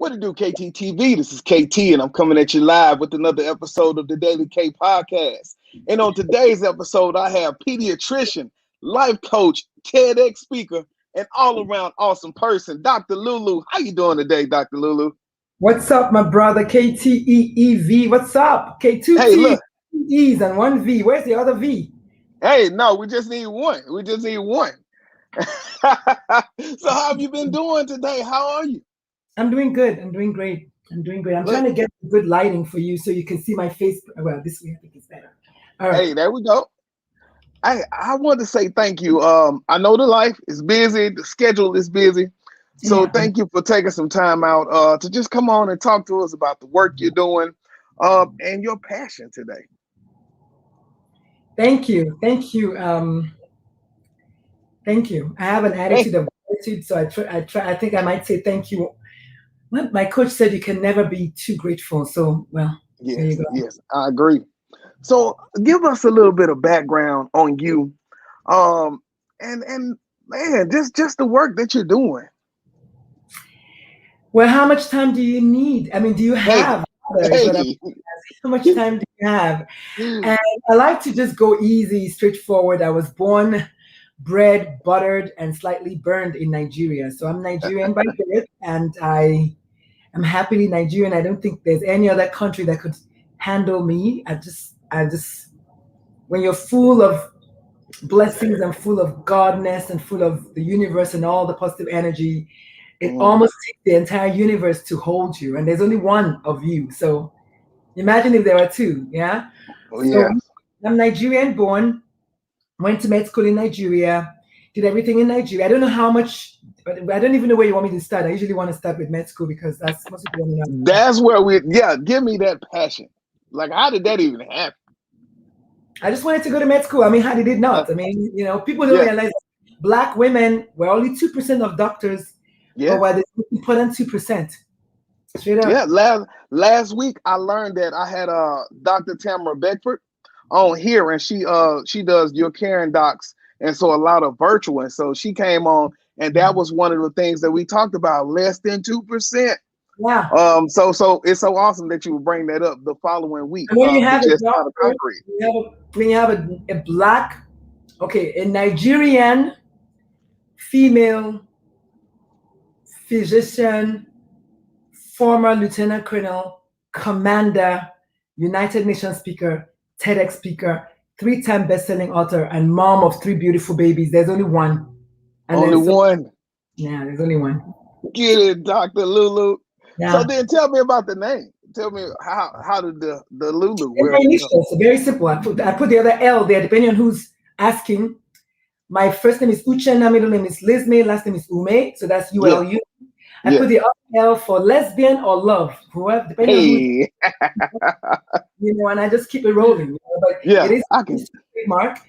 What it do, KTTV? This is KT, and I'm coming at you live with another episode of the Daily K Podcast. And on today's episode, I have pediatrician, life coach, TEDx speaker, and all-around awesome person, Dr. Lulu. How you doing today, Dr. Lulu? What's up, my brother? KTEEV. What's up? K2 Hey, look. E's and one V. Where's the other V? Hey, no, we just need one. So how have you been doing today? How are you? I'm doing good. I'm doing great. I'm trying to get good lighting for you so you can see my face. Well, this way I think it's better. All right. Hey, there we go. I want to say thank you. I know the life is busy. The schedule is busy. So Thank you for taking some time out to just come on and talk to us about the work you're doing and your passion today. Thank you. Thank you. I have an attitude of gratitude, so I think I might say thank you. Well, my coach said you can never be too grateful. So, well, yes, there you go. Yes, I agree. So give us a little bit of background on you. And man, just the work that you're doing. Well, how much time do you need? I mean, do you have? How much time do you have? And I like to just go easy, straightforward. I was born, bred, buttered, and slightly burned in Nigeria. So I'm Nigerian by birth, and I am happily Nigerian. I don't think there's any other country that could handle me. I just, when you're full of blessings and full of godness and full of the universe and all the positive energy, it almost takes the entire universe to hold you. And there's only one of you. So imagine if there were two, yeah? So I'm Nigerian born, went to med school in Nigeria, did everything in Nigeria. I don't know how much, I don't even know where you want me to start. I usually want to start with med school because that's most people want to know. That's where give me that passion. Like, how did that even happen? I just wanted to go to med school. I mean, how did it not? I mean, people don't realize Black women were only 2% of doctors. But why they put in 2%? Straight up. Yeah, last week I learned that I had Dr. Tamara Beckford on here, and she does your Karen docs, and so a lot of virtual. And so she came on, and that was one of the things that we talked about, less than 2%. Yeah. So it's so awesome that you would bring that up the following week. And when you have when you have a Black, a Nigerian female physician, former lieutenant colonel, commander, United Nations speaker, TEDx speaker, 3-time best-selling author, and mom of 3 beautiful babies. There's only one. And only one? Yeah, there's only one. Get it, Dr. Lulu. Yeah. So then tell me about the name. Tell me how did the Lulu work? So very simple. I put the other L there, depending on who's asking. My first name is Uchenna, middle name is Liz May, last name is Umeh, so that's ULU. I put the other L for lesbian or love, whoever, depending on who, and I just keep it rolling. But it is a trademark.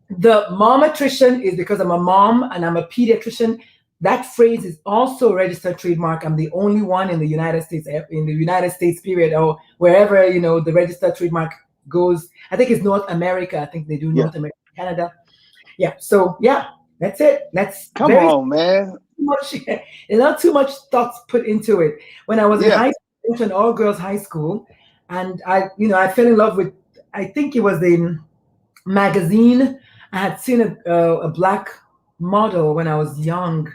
The momatrician is because I'm a mom and I'm a pediatrician. That phrase is also a registered trademark. I'm the only one in the United States, period, or wherever, the registered trademark goes. I think it's North America. I think they do North America, Canada. Yeah. So that's it. Come on, man. There's not too much thoughts put into it. When I was in high school, I went to an all-girls high school, and I fell in love with, I think it was the magazine. I had seen a Black model when I was young.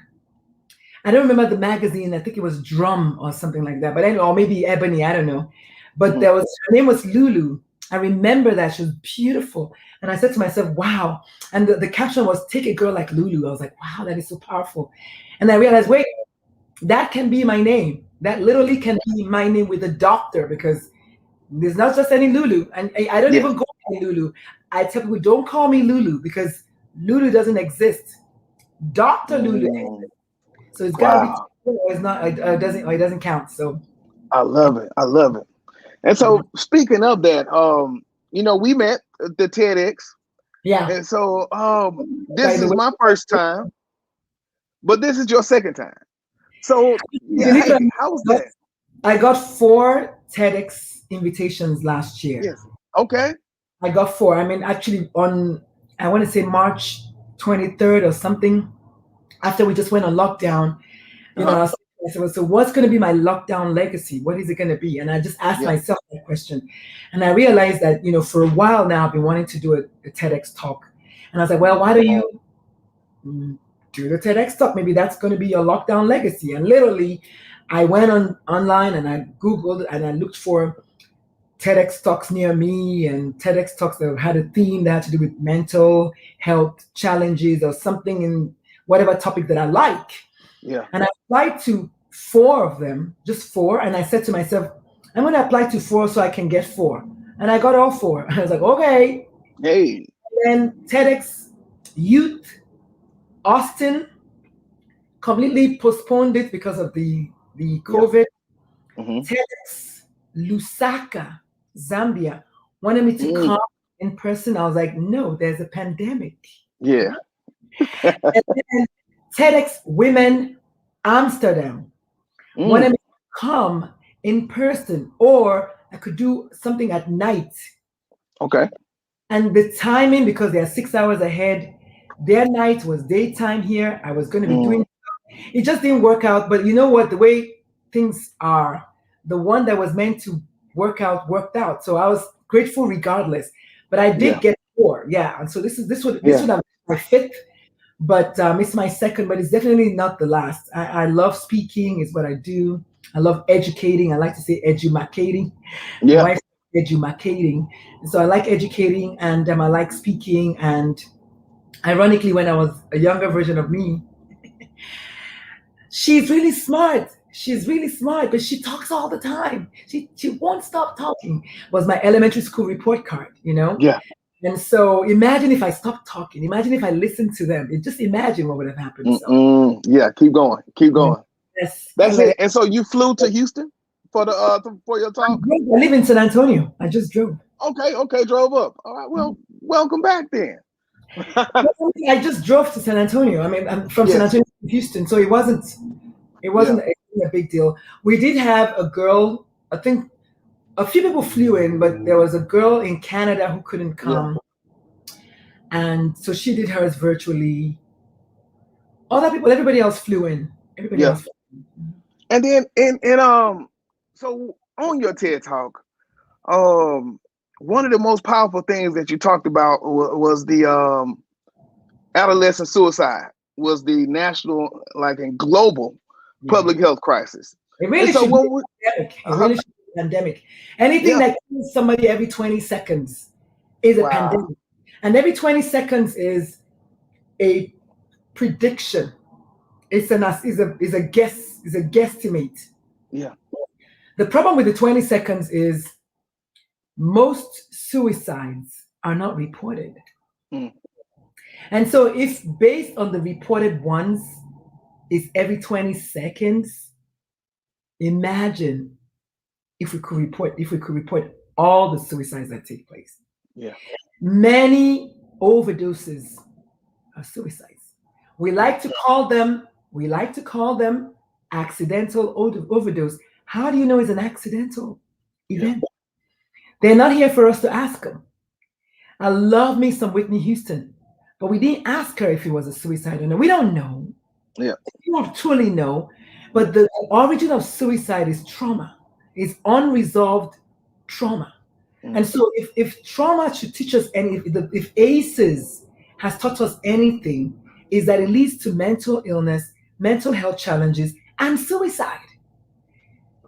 I don't remember the magazine. I think it was Drum or something like that, but or maybe Ebony. I don't know. But her name was Lulu. I remember that she was beautiful, and I said to myself, "Wow!" And the caption was "Take a girl like Lulu." I was like, "Wow, that is so powerful." And I realized, wait, that can be my name. That literally can be my name with a doctor, because there's not just any Lulu, and I don't even go by Lulu. I tell people, don't call me Lulu, because Lulu doesn't exist. Dr. Lulu exists. So it's gotta be. It's not. It doesn't count. So I love it. And so speaking of that, we met at the TEDx. Yeah. And so this is my first time, but this is your second time. So how was that? I got 4 TEDx invitations last year. Yes. Okay. I got 4. I mean, actually on, I want to say March 23rd or something, after we just went on lockdown, I was I said, well, so what's going to be my lockdown legacy? What is it going to be? And I just asked myself that question. And I realized that, for a while now, I've been wanting to do a TEDx talk. And I was like, well, why don't you do the TEDx talk? Maybe that's going to be your lockdown legacy. And literally, I went online and I Googled and I looked for TEDx talks near me and TEDx talks that had a theme that had to do with mental health challenges or something in whatever topic that I like. Yeah. And I applied to 4 of them, just 4. And I said to myself, I'm going to apply to 4 so I can get 4. And I got all 4. I was like, okay. Hey. And TEDx Youth Austin completely postponed it because of the COVID. TEDx Lusaka, Zambia, wanted me to come in person. I was like, no, there's a pandemic. Yeah. And then TEDx Women Amsterdam wanted me to come in person, or I could do something at night. Okay. And the timing, because they're 6 hours ahead, their night was daytime here. I was going to be doing it, just didn't work out. But you know what? The way things are, the one that was meant to work out worked out. So I was grateful regardless. But I did get 4. Yeah. And so this would be my 5th, but it's my 2nd, but it's definitely not the last. I love speaking, is what I do. I love educating. I like to say edumacating. Yeah. My wife edumacating. So I like educating and I like speaking. And ironically, when I was a younger version of me, she's really smart. She's really smart, but she talks all the time. She won't stop talking. Was my elementary school report card, Yeah. And so imagine if I stopped talking. Imagine if I listened to them. Just imagine what would have happened. So. Yeah, keep going. Keep going. Yes. That's it. And so you flew to Houston for your talk? I live in San Antonio. I just drove. Okay, drove up. All right, well, welcome back then. I just drove to San Antonio. I mean, I'm from San Antonio to Houston, so it wasn't a big deal. We did have a girl, I think a few people flew in, but there was a girl in Canada who couldn't come. And so she did hers virtually. Everybody else flew in. Everybody else flew in. And then, so on your TED Talk, one of the most powerful things that you talked about was the adolescent suicide, was the national, and global public health crisis. It really should be a pandemic. It really should be a pandemic. Anything that kills somebody every 20 seconds is a pandemic. And every 20 seconds is a prediction. It's a guesstimate. Yeah. The problem with the 20 seconds is most suicides are not reported. And so if based on the reported ones is every 20 seconds, imagine if we could report all the suicides that take place. Yeah. Many overdoses are suicides. We like to call them accidental overdose. How do you know it's an accidental event? They're not here for us to ask them. I love me some Whitney Houston, but we didn't ask her if it was a suicide or not. We don't know. Yeah. We don't truly know. But the origin of suicide is trauma. It's unresolved trauma. And so if trauma should teach us if ACEs has taught us anything, is that it leads to mental illness, mental health challenges, and suicide.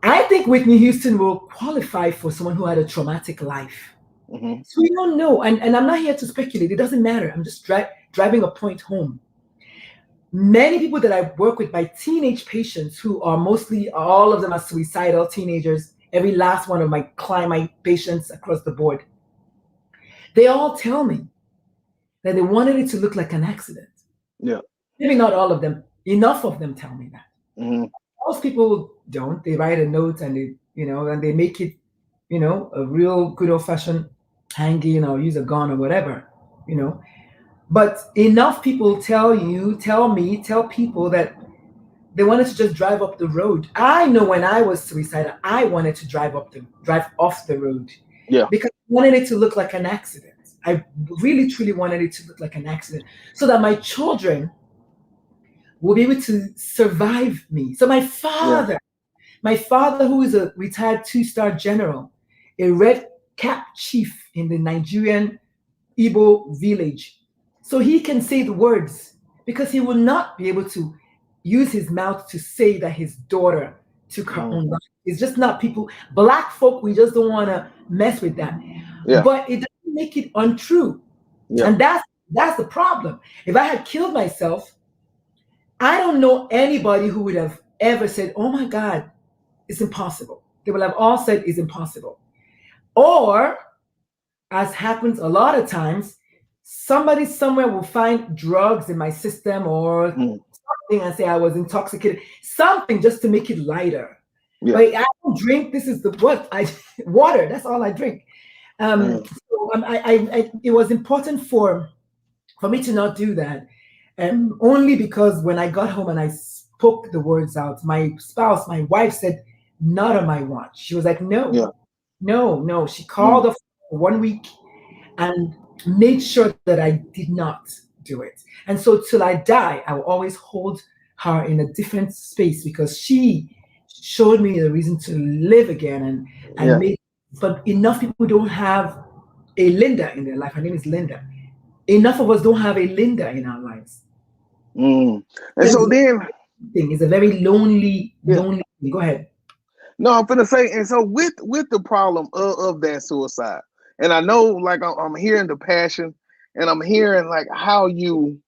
I think Whitney Houston will qualify for someone who had a traumatic life. So we don't know. And I'm not here to speculate. It doesn't matter. I'm just driving a point home. Many people that I work with, my teenage patients, who are mostly, all of them are suicidal teenagers, every last one of my patients across the board, they all tell me that they wanted it to look like an accident. Yeah. Maybe not all of them. Enough of them tell me that. Most people don't. They write a note and they make it, a real good old fashioned hanging or use a gun or whatever, But enough people tell people that they wanted to just drive up the road. I know when I was suicidal, I wanted to drive off the road. Yeah. Because I wanted it to look like an accident. I really, truly wanted it to look like an accident so that my children will be able to survive me. So my father, who is a retired 2-star general, a red cap chief in the Nigerian Igbo village, so he can say the words, because he will not be able to use his mouth to say that his daughter took her own life. It's just not people. Black folk, we just don't want to mess with that. But it doesn't make it untrue. And that's the problem. If I had killed myself, I don't know anybody who would have ever said, oh my God, it's impossible. They will have all said it's impossible. Or, as happens a lot of times, somebody somewhere will find drugs in my system or something and say I was intoxicated. Something just to make it lighter. Like, I don't drink. This is water. That's all I drink. So it was important for me to not do that. Only because when I got home and I spoke the words out, my wife said, not on my watch. She was like, no. She called us for 1 week and made sure that I did not do it. And so till I die, I will always hold her in a different space, because she showed me the reason to live again but enough people don't have a Linda in their life. Her name is Linda. Enough of us don't have a Linda in our lives. And so then it's a very lonely thing. Go ahead. No, I'm gonna say, and so with the problem of that suicide, and I know, like, I'm hearing the passion, and I'm hearing like how you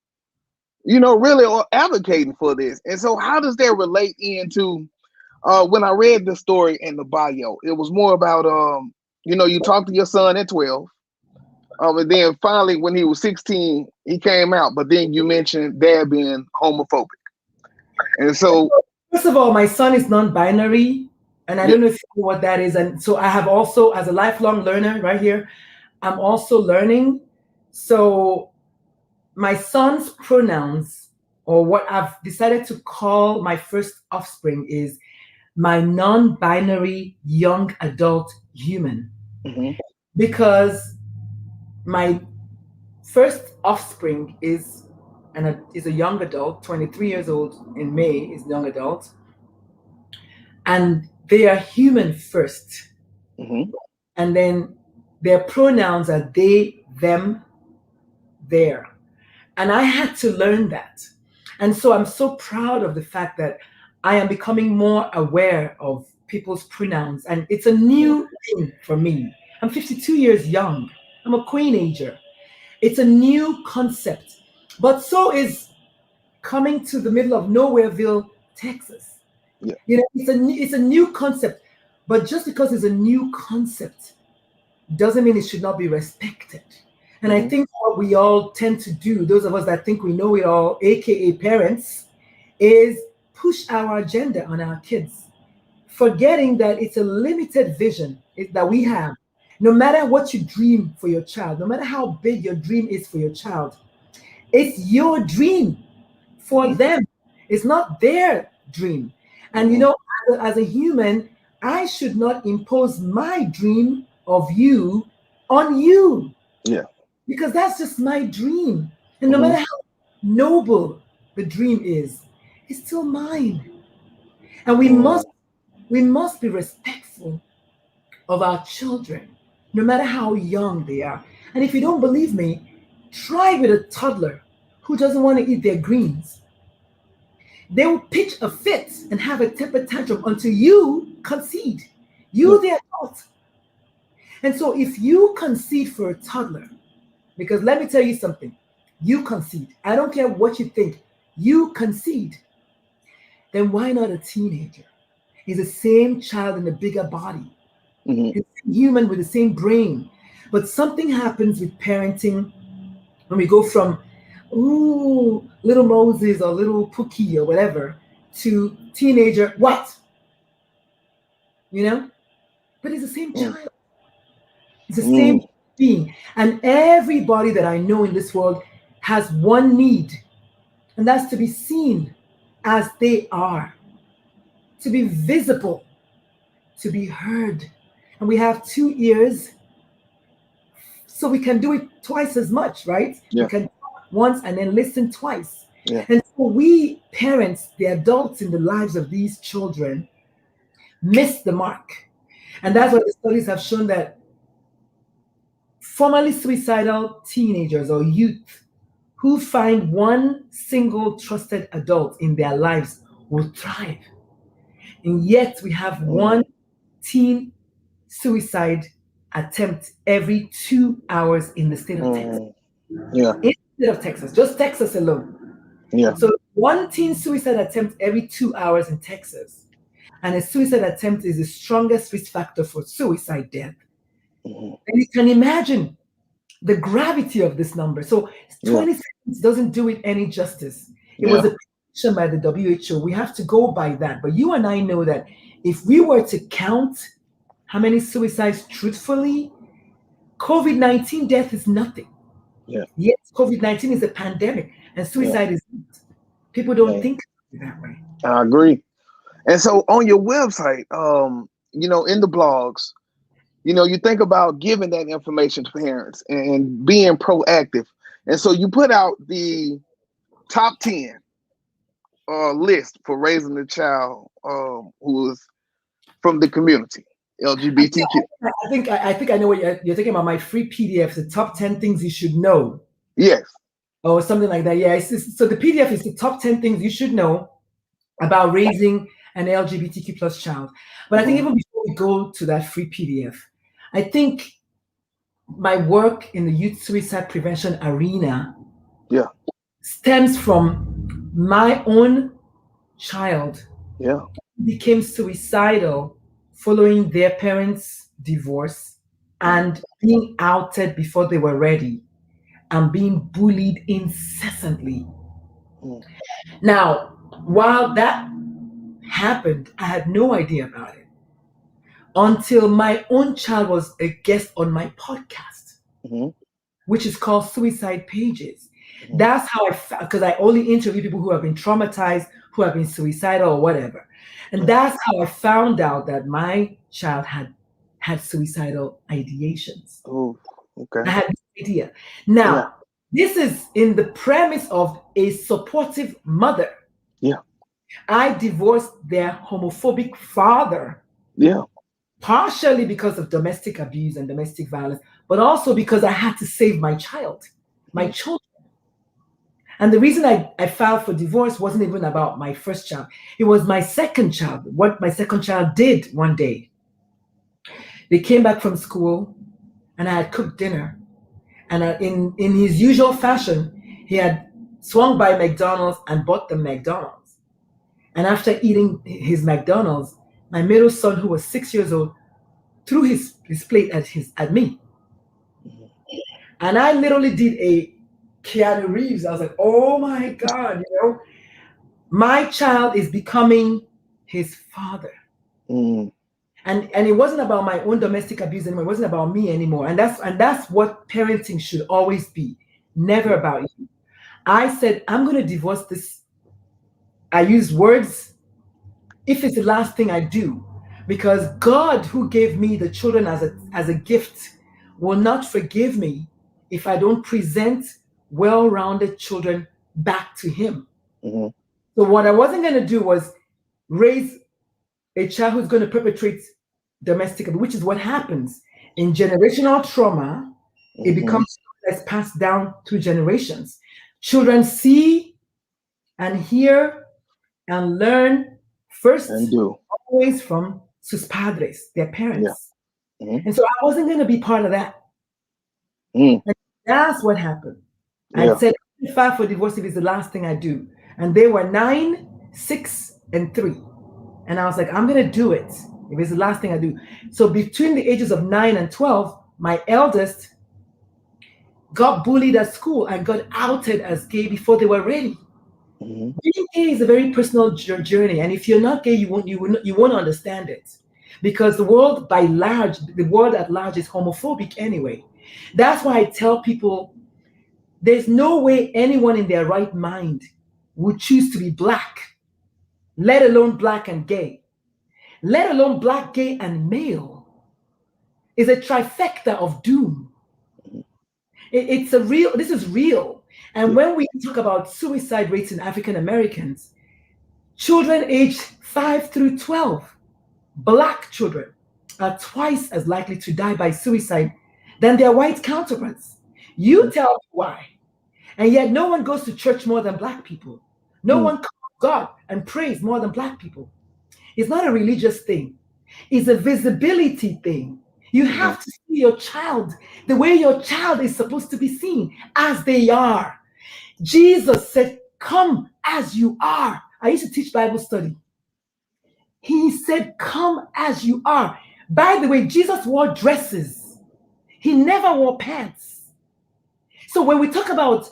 really are advocating for this. And so how does that relate into when I read the story in the bio? It was more about you talked to your son at 12, and then finally when he was 16 he came out, but then you mentioned dad being homophobic. And so, first of all, my son is non-binary, and I don't know if you know what that is. And so I have also, as a lifelong learner right here, I'm also learning. So my son's pronouns, or what I've decided to call my first offspring, is my non-binary young adult human. Because my first offspring is a young adult, 23 years old in May, is young adult. And they are human first. And then their pronouns are they, them, their. And I had to learn that. And so I'm so proud of the fact that I am becoming more aware of people's pronouns. And it's a new thing for me. I'm 52 years young. I'm a queen-ager. It's a new concept. But so is coming to the middle of Nowhereville, Texas. It's a new concept. But just because it's a new concept doesn't mean it should not be respected. And I think what we all tend to do, those of us that think we know it all, aka parents, is push our agenda on our kids, forgetting that it's a limited vision that we have. No matter what you dream for your child, no matter how big your dream is for your child, it's your dream for them. It's not their dream. And as a human, I should not impose my dream of you on you. Because that's just my dream. And no matter how noble the dream is, it's still mine. And we must be respectful of our children, no matter how young they are. And if you don't believe me, try with a toddler who doesn't want to eat their greens. They will pitch a fit and have a temper tantrum until you concede. You, the adult. And so if you concede for a toddler, because let me tell you something, you concede. I don't care what you think. You concede. Then why not a teenager? He's the same child in a bigger body. He's human with the same brain. But something happens with parenting when we go from, little Moses or little Pookie or whatever, to teenager, what? But it's the same child. It's the same being. And everybody that I know in this world has one need, and that's to be seen as they are, to be visible, to be heard. And we have 2 ears, so we can do it twice as much, right? We can talk once and then listen twice. Yeah. And so we parents, the adults in the lives of these children, miss the mark. And that's why the studies have shown that formerly suicidal teenagers or youth who find one single trusted adult in their lives will thrive. And yet we have one Mm. teen suicide attempt every 2 hours in the state of Texas. Mm. Yeah. In the state of Texas, just Texas alone. Yeah. So one teen suicide attempt every 2 hours in Texas. And a suicide attempt is the strongest risk factor for suicide death. Mm. And you can imagine the gravity of this number. So Yeah. 20 seconds doesn't do it any justice. It was Yeah. a prediction by the WHO. We have to go by that. But you and I know that if we were to count how many suicides truthfully, COVID-19 death is nothing. Yeah. Yes, COVID-19 is a pandemic and Yeah. suicide is not. People don't Yeah. think that way. I agree. And so on your website, in the blogs, you think about giving that information to parents and being proactive. And so you put out the top 10 list for raising a child who is from the community, LGBTQ. I think I know what you're talking about. My free PDFs, the top 10 things you should know, Yes. or something like that. Yeah. So the PDF is the top 10 things you should know about raising an LGBTQ plus child. But I think Mm-hmm. even before we go to that free PDF, I think my work in the youth suicide prevention arena Yeah. stems from my own child Yeah. who became suicidal following their parents' divorce Mm. and being outed before they were ready and being bullied incessantly. Mm. Now, while that happened, I had no idea about it until my own child was a guest on my podcast, Mm-hmm. which is called Suicide Pages. Mm-hmm. That's how because I only interview people who have been traumatized, who have been suicidal or whatever. And Yeah. that's how I found out that my child had suicidal ideations. Oh, okay. I had no idea. Yeah. Now, this is in the premise of a supportive mother. Yeah. I divorced their homophobic father, Yeah. partially because of domestic abuse and domestic violence, but also because I had to save my child, my Mm. children. And the reason I filed for divorce wasn't even about my first child. It was my second child. What my second child did one day. They came back from school and I had cooked dinner. And in his usual fashion, he had swung by McDonald's and bought the McDonald's. And after eating his McDonald's, my middle son, who was 6 years old, threw his plate at me. Mhm. And I literally did a Keanu Reeves. I was like, oh my God, my child is becoming his father. Mm. And it wasn't about my own domestic abuse anymore. It wasn't about me anymore. And that's what parenting should always be. Never Yeah. about you. I said, I'm gonna divorce this. I use words if it's the last thing I do. Because God, who gave me the children as a gift, will not forgive me if I don't present well-rounded children back to him. Mm-hmm. So what I wasn't gonna do was raise a child who's going to perpetrate domestic abuse, which is what happens in generational trauma. It Mm-hmm. becomes that's passed down through generations. Children see and hear and learn And first, do. always from sus padres, their Yeah. parents. Mm-hmm. And so I wasn't going to be part of that. Mm. And that's what happened. I Yeah. said, I file for divorce if it's the last thing I do. And they were 9, 6, and 3. And I was like, I'm going to do it if it's the last thing I do. So between the ages of 9 and 12, my eldest got bullied at school and got outed as gay before they were ready. Mm-hmm. Being gay is a very personal journey. And if you're not gay, you won't understand it. Because the world at large is homophobic anyway. That's why I tell people there's no way anyone in their right mind would choose to be black, let alone black and gay. Let alone black, gay, and male, is a trifecta of doom. Mm-hmm. This is real. And when we talk about suicide rates in African Americans, children aged 5 through 12, Black children, are twice as likely to die by suicide than their white counterparts. You tell me why. And yet no one goes to church more than Black people. No one calls God and prays more than Black people. It's not a religious thing. It's a visibility thing. You have to see your child the way your child is supposed to be seen, as they are. Jesus said, come as you are. I used to teach Bible study. He said, come as you are. By the way, Jesus wore dresses. He never wore pants. So when we talk about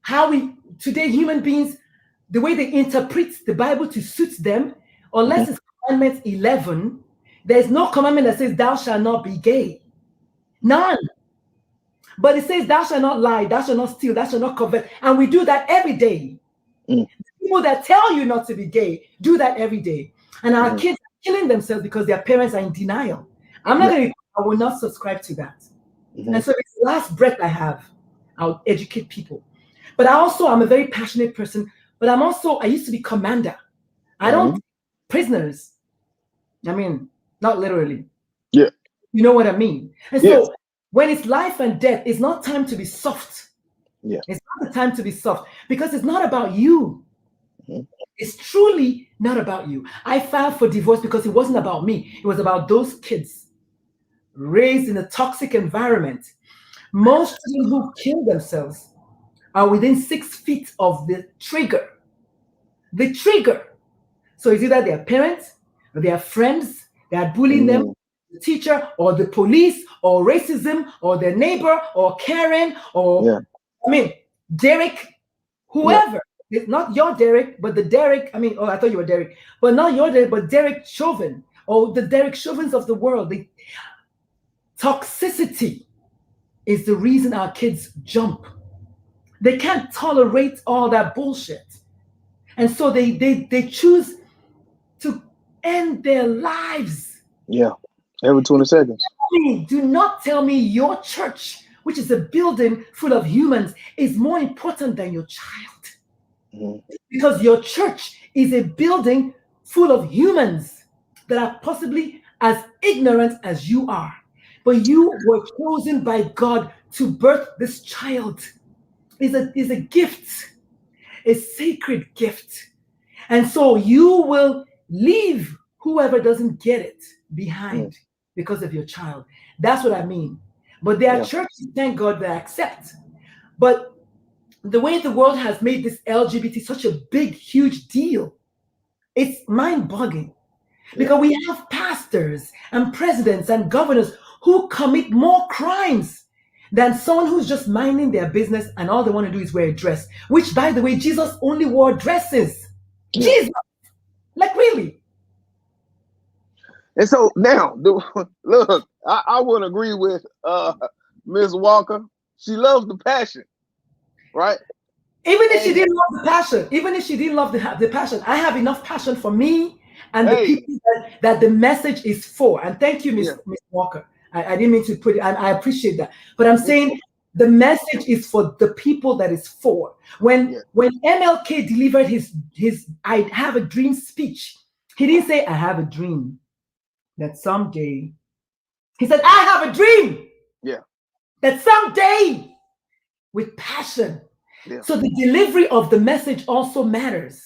how today human beings, the way they interpret the Bible to suit them, unless it's Commandment 11, there's no commandment that says thou shalt not be gay. None. But it says thou shalt not lie, thou shalt not steal, thou shalt not covet. And we do that every day. People that tell you not to be gay do that every day. And our kids are killing themselves because their parents are in denial. I will not subscribe to that. And so it's the last breath I have. I'll educate people. But I'm a very passionate person. But I used to be commander. I don't take prisoners. I mean, not literally. Yeah. You know what I mean? And so when it's life and death, it's not time to be soft. Yeah. It's not the time to be soft because it's not about you. It's truly not about you. I filed for divorce because it wasn't about me. It was about those kids raised in a toxic environment. Most children who kill themselves are within 6 feet of the trigger. The trigger. So it's either their parents, or their friends, they are bullying them, the teacher, or the police, or racism, or their neighbor, or Karen, or Derek, whoever. It's not your Derek, but the Derek. I thought you were Derek, but not your Derek, but Derek Chauvin, or the Derek Chauvins of the world. The toxicity is the reason our kids jump. They can't tolerate all that bullshit. And so they choose to end their lives. Yeah, every 20 seconds. Do not tell me your church, which is a building full of humans, is more important than your child. Because your church is a building full of humans that are possibly as ignorant as you are. But you were chosen by God to birth this child. It's a gift, a sacred gift. And so you will leave whoever doesn't get it behind because of your child. That's what I mean. But there are churches, thank God, that accept. But the way the world has made this LGBT such a big, huge deal, it's mind-boggling. Because we have pastors and presidents and governors who commit more crimes than someone who's just minding their business and all they want to do is wear a dress. Which, by the way, Jesus only wore dresses. Jesus! Like, really? And so now, look, I would agree with Ms. Walker. She loves the passion, right? Even if she didn't love the passion, I have enough passion for me and the people that the message is for. And thank you, Ms. Walker. I didn't mean to put it, I appreciate that. But I'm saying the message is for the people that is for. When MLK delivered his I have a dream speech, he didn't say, I have a dream that someday. He said, I have a dream. That someday, with passion. So the delivery of the message also matters.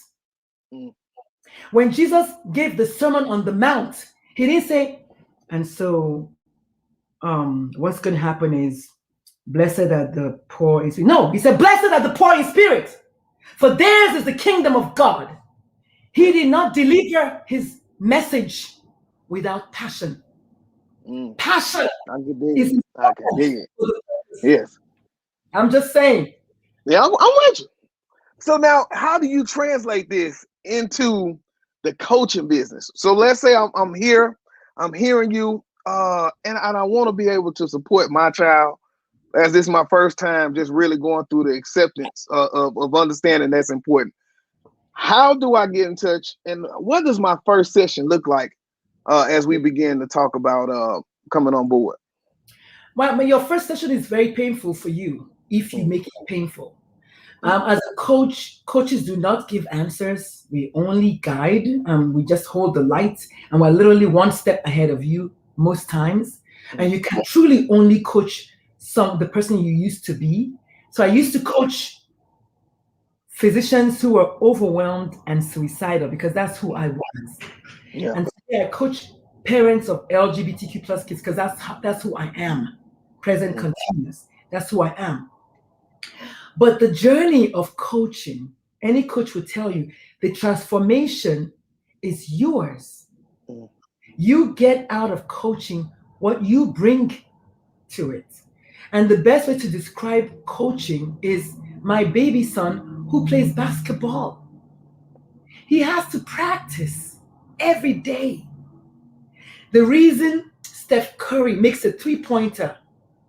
When Jesus gave the Sermon on the Mount, he didn't say, and so what's going to happen is, blessed are the poor in spirit. No, he said, blessed are the poor in spirit, for theirs is the kingdom of God. He did not deliver his message without passion. Passion is important. Yes. I'm just saying. Yeah, I'm with you. So now, how do you translate this into the coaching business? So let's say I'm here, I'm hearing you, and I want to be able to support my child, as this is my first time just really going through the acceptance of understanding that's important. How do I get in touch, and what does my first session look like as we begin to talk about coming on board? Well, your first session is very painful for you. if you make it painful. As a coach, coaches do not give answers. We only guide. We just hold the light, and we're literally one step ahead of you most times. And you can truly only coach the person you used to be. So I used to coach physicians who were overwhelmed and suicidal because that's who I was. Yeah. And today I coach parents of LGBTQ plus kids because that's who I am. Present continuous. That's who I am. But the journey of coaching, any coach will tell you, the transformation is yours. You get out of coaching what you bring to it. And the best way to describe coaching is my baby son who plays basketball. He has to practice every day. The reason Steph Curry makes a three-pointer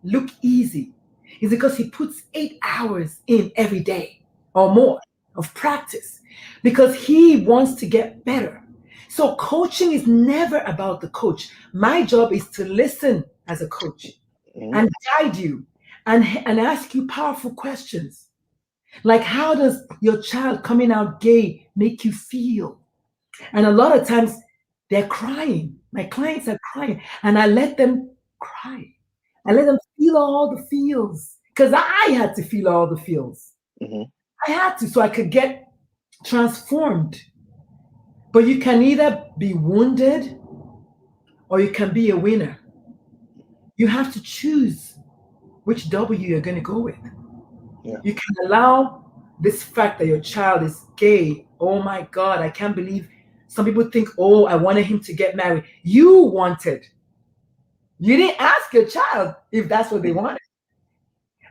look easy is because he puts 8 hours in every day or more of practice because he wants to get better. So coaching is never about the coach. My job is to listen as a coach and guide you and ask you powerful questions. Like, how does your child coming out gay make you feel? And a lot of times they're crying. My clients are crying and I let them cry. I let them feel all the feels because I had to feel all the feels. I had to so I could get transformed. But you can either be wounded or you can be a winner. You have to choose which W you're going to go with. Yeah. You can allow this fact that your child is gay. Oh my God, I can't believe some people think, oh, I wanted him to get married. You wanted. You didn't ask your child if that's what they wanted.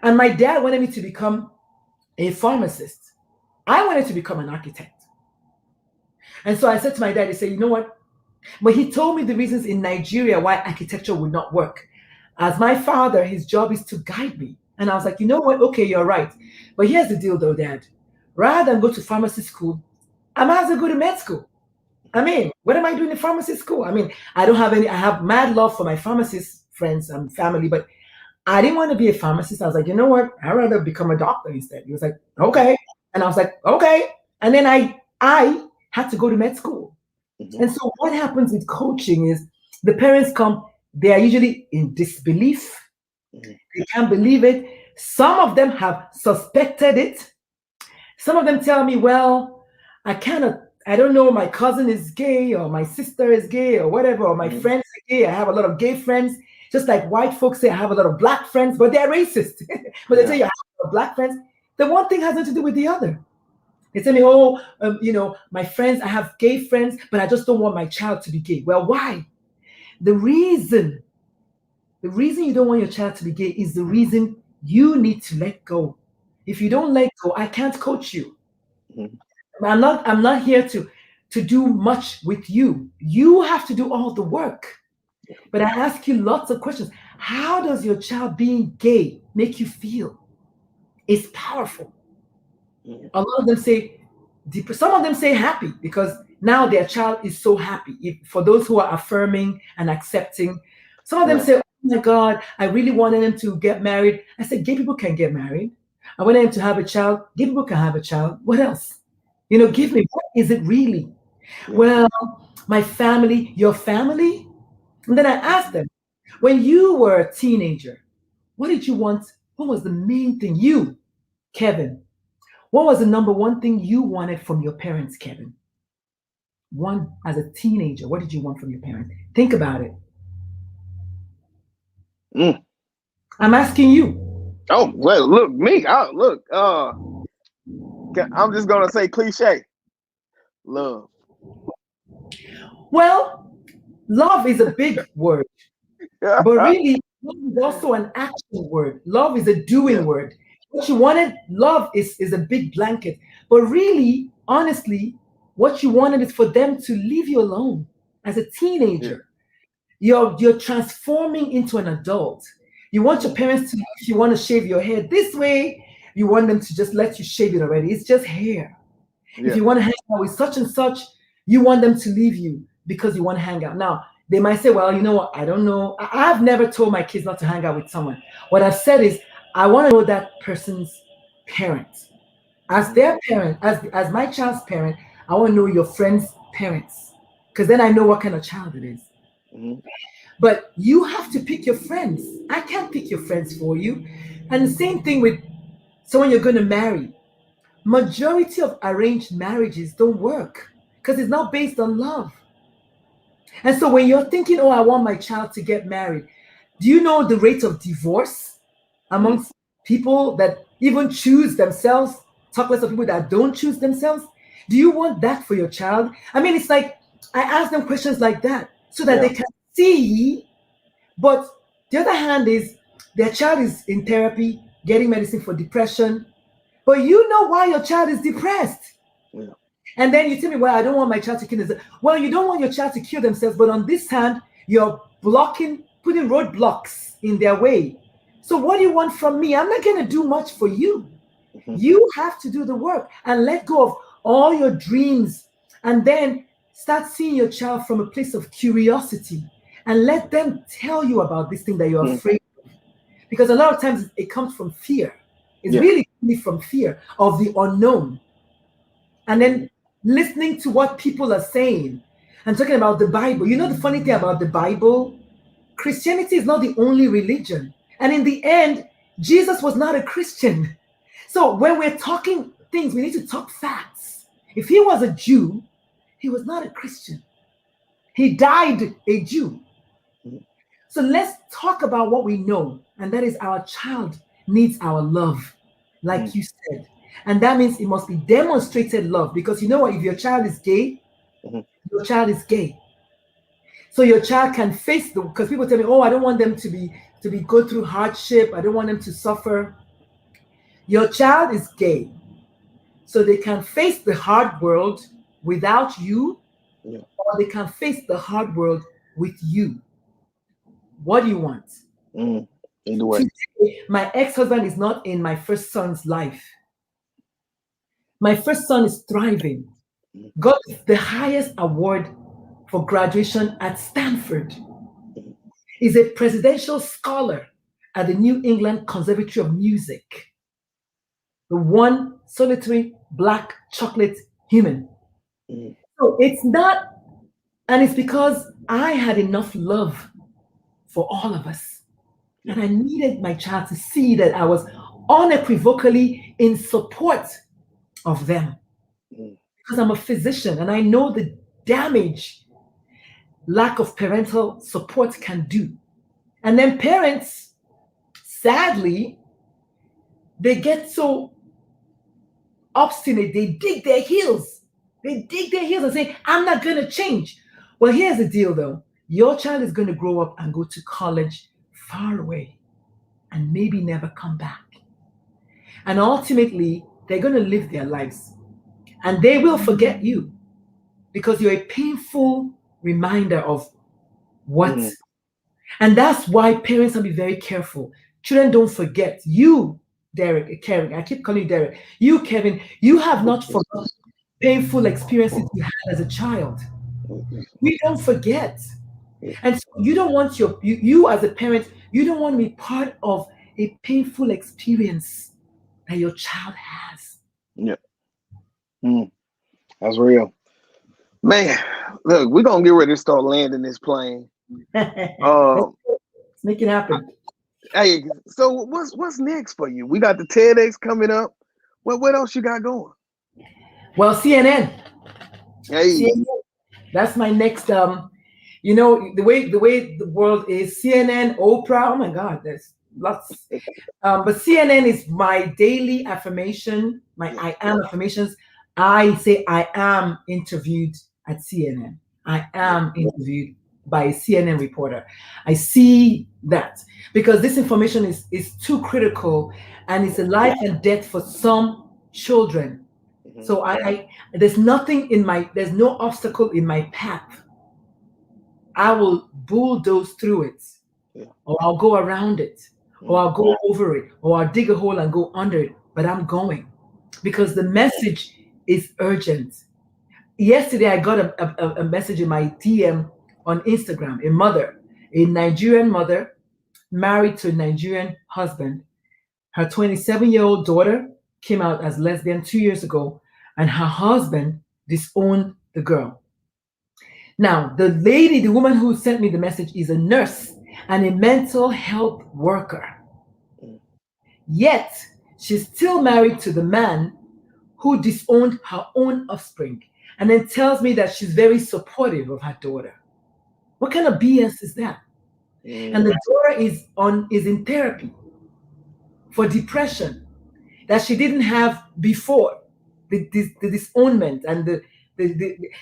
And my dad wanted me to become a pharmacist. I wanted to become an architect. And so I said to my dad, he said, you know what? But he told me the reasons in Nigeria why architecture would not work. As my father, his job is to guide me. And I was like, you know what? Okay, you're right. But here's the deal though, Dad. Rather than go to pharmacy school, I might as well go to med school. I mean, what am I doing in pharmacy school? I mean, I have mad love for my pharmacist friends and family, but I didn't want to be a pharmacist. I was like, you know what? I'd rather become a doctor instead. He was like, okay. And I was like, okay. And then I had to go to med school. And so what happens with coaching is the parents come, they are usually in disbelief. They can't believe it. Some of them have suspected it. Some of them tell me, well, I don't know, my cousin is gay or my sister is gay or whatever, or my friends are gay. I have a lot of gay friends. Just like white folks say, I have a lot of black friends, but they're racist. But they tell you I have a lot of black friends. The one thing has nothing to do with the other. They tell me, oh, my friends, I have gay friends, but I just don't want my child to be gay. Well, why? The reason you don't want your child to be gay is the reason you need to let go. If you don't let go, I can't coach you. I'm not here to do much with you. You have to do all the work. But I ask you lots of questions. How does your child being gay make you feel? It's powerful. A lot of them say, some of them say happy because now their child is so happy. For those who are affirming and accepting, some of them say, oh my God, I really wanted him to get married. I said, gay people can get married. I wanted him to have a child. Gay people can have a child. What else? Give me, what is it really? Well, my family, your family? And then I asked them, when you were a teenager, what did you want? What was the main thing you, Kevin? What was the number one thing you wanted from your parents, Kevin? One, as a teenager, what did you want from your parents? Think about it. I'm asking you. Oh, well, look, me. I'm just going to say cliche. Love. Well, love is a big word. But really, love is also an action word. Love is a doing word. What you wanted, love is a big blanket. But really, honestly, what you wanted is for them to leave you alone as a teenager. You're transforming into an adult. You want your parents to, if you want to shave your hair this way, you want them to just let you shave it already. It's just hair. If you want to hang out with such and such, you want them to leave you because you want to hang out. Now, they might say, well, you know what? I don't know. I've never told my kids not to hang out with someone. What I've said is, I want to know that person's parents. As their parent, as my child's parent, I want to know your friend's parents. Because then I know what kind of child it is. Mm-hmm. But you have to pick your friends. I can't pick your friends for you. And the same thing with someone you're going to marry. Majority of arranged marriages don't work because it's not based on love. And so when you're thinking, oh, I want my child to get married, do you know the rate of divorce amongst people that even choose themselves? Talk less of people that don't choose themselves. Do you want that for your child? I mean, it's like I ask them questions like that so that they can see. But the other hand is their child is in therapy, getting medicine for depression, but you know why your child is depressed. Yeah. And then you tell me, well, I don't want my child to kill themselves. Well, you don't want your child to kill themselves, but on this hand, you're blocking, putting roadblocks in their way. So what do you want from me? I'm not going to do much for you. Mm-hmm. You have to do the work and let go of all your dreams and then start seeing your child from a place of curiosity and let them tell you about this thing that you're afraid of. Because a lot of times it comes from fear. It's really from fear of the unknown. And then listening to what people are saying and talking about the Bible. You know, the funny thing about the Bible, Christianity is not the only religion. And in the end, Jesus was not a Christian. So when we're talking things, we need to talk facts. If he was a Jew, he was not a Christian. He died a Jew. So let's talk about what we know. And that is our child needs our love, like you said. And that means it must be demonstrated love. Because you know what? If your child is gay, your child is gay. So your child can face because people tell me, oh, I don't want them to go through hardship. I don't want them to suffer. Your child is gay. So they can face the hard world without you, or they can face the hard world with you. What do you want? Either way. My ex-husband is not in my first son's life. My first son is thriving. Got the highest award for graduation at Stanford. Is a presidential scholar at the New England Conservatory of Music. The one solitary black chocolate human. So it's not, and it's because I had enough love for all of us. And I needed my child to see that I was unequivocally in support of them. Because I'm a physician and I know the damage lack of parental support can do. And then parents, sadly, they get so obstinate, they dig their heels. They dig their heels and say, I'm not going to change. Well, here's the deal though. Your child is going to grow up and go to college far away and maybe never come back. And ultimately, they're going to live their lives. And they will forget you because you're a painful reminder of what. And that's why parents have to be very careful. Children don't forget. You, Derek, Kevin, I keep calling you Derek. You, Kevin, you have not forgotten painful experiences you had as a child. We don't forget. And so you don't want you as a parent, you don't want to be part of a painful experience that your child has. Yeah. That's real. Man, look, we're going to get ready to start landing this plane. Let's make it happen. Hey, so what's next for you? We got the TEDx coming up. What else you got going? Well, CNN. Hey. CNN, that's my next you know, the way the world is, CNN, Oprah, oh my God, there's lots. But CNN is my daily affirmation, my I am affirmations. I say I am interviewed at CNN. I am interviewed by a CNN reporter. I see that because this information is too critical and it's a life and death for some children. So there's nothing there's no obstacle in my path. I will bulldoze through it, or I'll go around it, or I'll go over it, or I'll dig a hole and go under it. But I'm going because the message is urgent. Yesterday, I got a message in my DM on Instagram. A Nigerian mother, married to a Nigerian husband, Her 27-year-old daughter came out as lesbian 2 years ago, and her husband disowned the girl. Now, the woman who sent me the message is a nurse and a mental health worker. Yet, she's still married to the man who disowned her own offspring, and then tells me that she's very supportive of her daughter. What kind of BS is that? And the daughter is in therapy for depression that she didn't have before the disownment and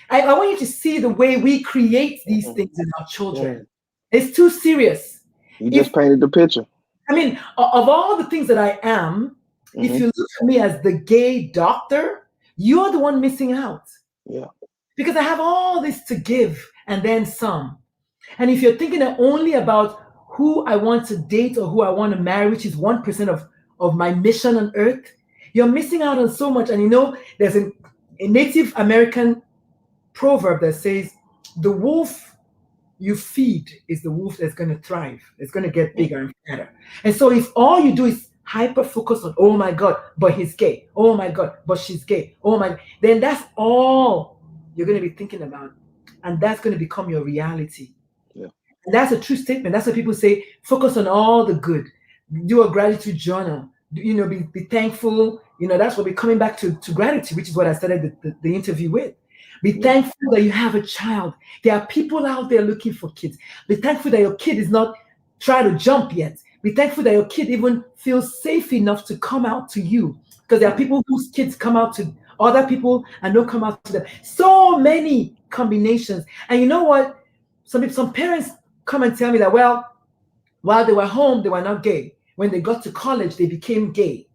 I want you to see the way we create these things in our children. It's too serious. You just painted the picture. I mean, of all the things that I am, if you look at me as the gay doctor, you're the one missing out. Yeah. Because I have all this to give and then some. And if you're thinking only about who I want to date or who I want to marry, which is 1% of my mission on earth, you're missing out on so much. And you know, there's a Native American proverb that says, the wolf you feed is the wolf that's going to thrive. It's going to get bigger and better. And so if all you do is hyper focus on, oh my God, but he's gay. Oh my God, but she's gay. Oh my, then that's all you're going to be thinking about. And that's going to become your reality. Yeah. And that's a true statement. That's what people say, focus on all the good. Do a gratitude journal. You know, be thankful. You know, that's what we're coming back to gratitude, which is what I started the interview with. Be thankful that you have a child. There are people out there looking for kids. Be thankful that your kid is not trying to jump yet. Be thankful that your kid even feels safe enough to come out to you. Because there are people whose kids come out to other people and don't come out to them. So many combinations. And you know what? Some parents come and tell me that, well, while they were home, they were not gay. When they got to college, they became gay.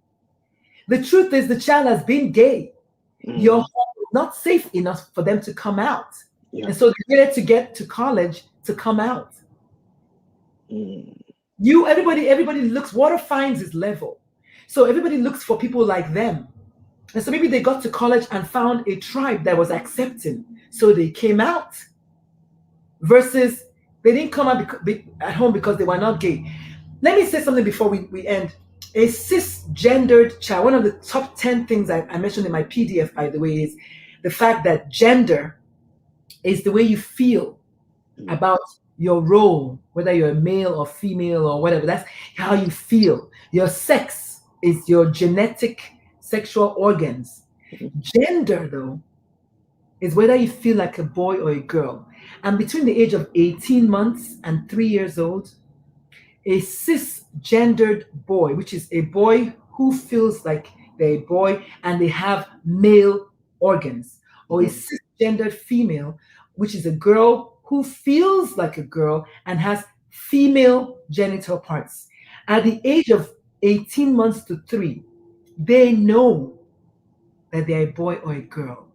The truth is the child has been gay. Your home is not safe enough for them to come out. And so they needed to get to college to come out. Everybody looks, water finds its level. So everybody looks for people like them. And so maybe they got to college and found a tribe that was accepting. So they came out versus they didn't come out at home because they were not gay. Let me say something before we end. A cisgendered child, one of the top 10 things I mentioned in my PDF, by the way, is the fact that gender is the way you feel about your role, whether you're a male or female or whatever. That's how you feel. Your sex is your genetic sexual organs. Gender, though, is whether you feel like a boy or a girl. And between the age of 18 months and 3 years old, a cisgendered boy, which is a boy who feels like they're a boy and they have male organs, or a cisgendered female, which is a girl who feels like a girl and has female genital parts. At the age of 18 months to 3, they know that they're a boy or a girl.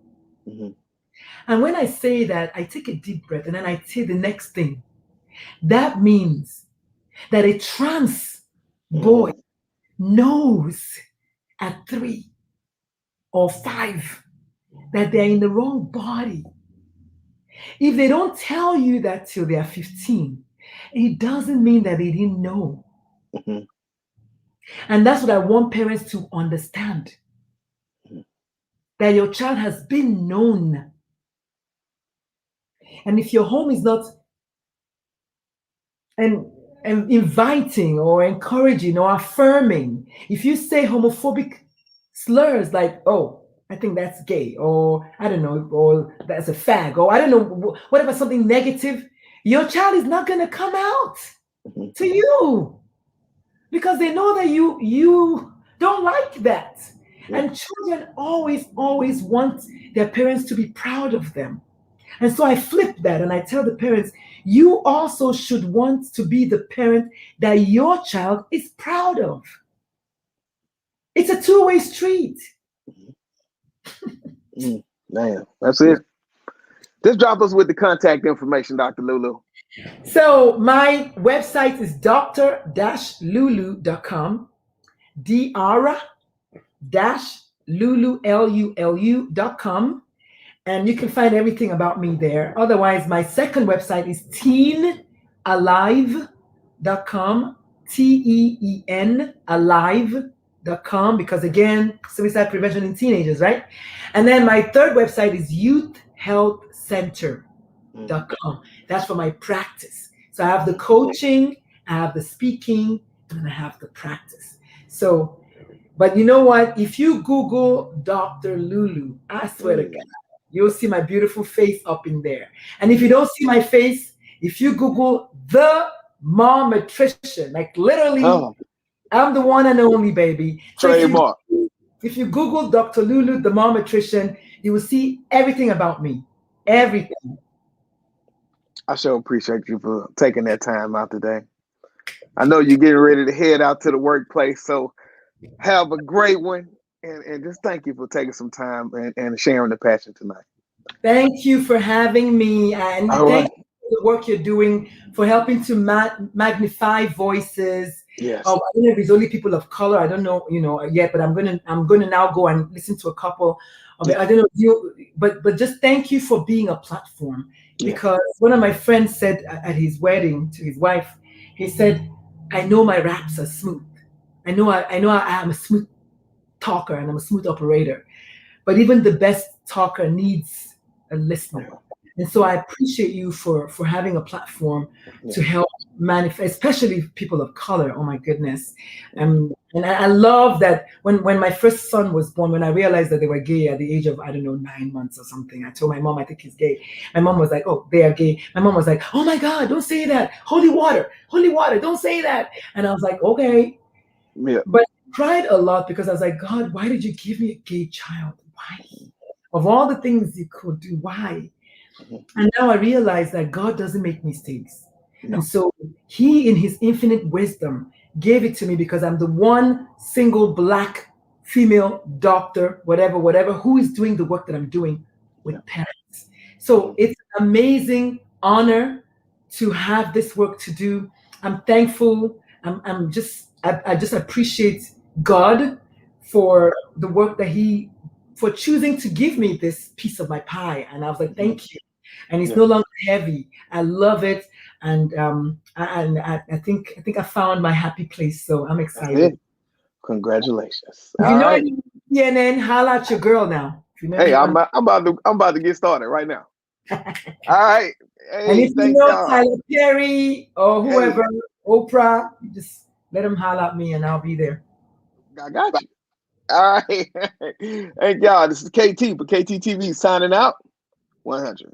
And when I say that, I take a deep breath and then I say the next thing. That means that a trans boy knows at 3 or 5 that they're in the wrong body. If they don't tell you that till they are 15, it doesn't mean that they didn't know. And that's what I want parents to understand. That your child has been known. And if your home is not and inviting or encouraging or affirming, if you say homophobic slurs like, oh, I think that's gay, or I don't know, or that's a fag, or I don't know, whatever, something negative, your child is not going to come out to you because they know that you don't like that. And children always want their parents to be proud of them. And so I flip that and I tell the parents, you also should want to be the parent that your child is proud of. It's a two-way street. Man, that's it. Just drop us with the contact information, Dr. Lulu. So my website is dr-lulu.com, dr-lulu.com. And you can find everything about me there. Otherwise, my second website is teenalive.com, TEENalive.com, because again, suicide prevention in teenagers, right? And then my third website is youthhealthcenter.com. That's for my practice. So I have the coaching, I have the speaking, and then I have the practice. So, but you know what? If you Google Dr. Lulu, I swear to God, you'll see my beautiful face up in there. And if you don't see my face, if you Google the Mommatrician, like literally, I'm the one and only, baby. So trademark. If you Google Dr. Lulu, the Mommatrician, you will see everything about me. Everything. I sure appreciate you for taking that time out today. I know you're getting ready to head out to the workplace, so have a great one. And just thank you for taking some time and sharing the passion tonight. Thank you for having me. And thank you for the work you're doing for helping to magnify voices. Yes. I don't know if it's only people of color. I don't know, yet, but I'm gonna now go and listen to a couple of it. I don't know, but just thank you for being a platform. Because one of my friends said at his wedding to his wife, he said, "I know my raps are smooth. I know I am a smooth talker and I'm a smooth operator, but even the best talker needs a listener." And so I appreciate you for having a platform to help manifest, especially people of color. Oh my goodness. And I love that when my first son was born, when I realized that they were gay at the age of, 9 months or something, I told my mom, I think he's gay. My mom was like, "Oh, they are gay." My mom was like, "Oh my God, don't say that. Holy water, don't say that." And I was like, okay. But I cried a lot because I was like, "God, why did you give me a gay child? Why? Of all the things you could do, why?" And now I realize that God doesn't make mistakes. And so he, in his infinite wisdom, gave it to me because I'm the one single Black female doctor, whatever, who is doing the work that I'm doing with parents. So it's an amazing honor to have this work to do. I'm thankful. I just appreciate God for the work that for choosing to give me this piece of my pie. And I was like, thank you. And it's no longer heavy. I love it, and I think I found my happy place. So I'm excited. Congratulations! If you know any CNN, holla at your girl now. Hey, I'm about to get started right now. All right. Hey, and if you know God. Tyler Perry or whoever, Oprah, you just let them holla at me, and I'll be there. I got you. All right. Thank y'all. This is KT, but KT TV signing out. 100.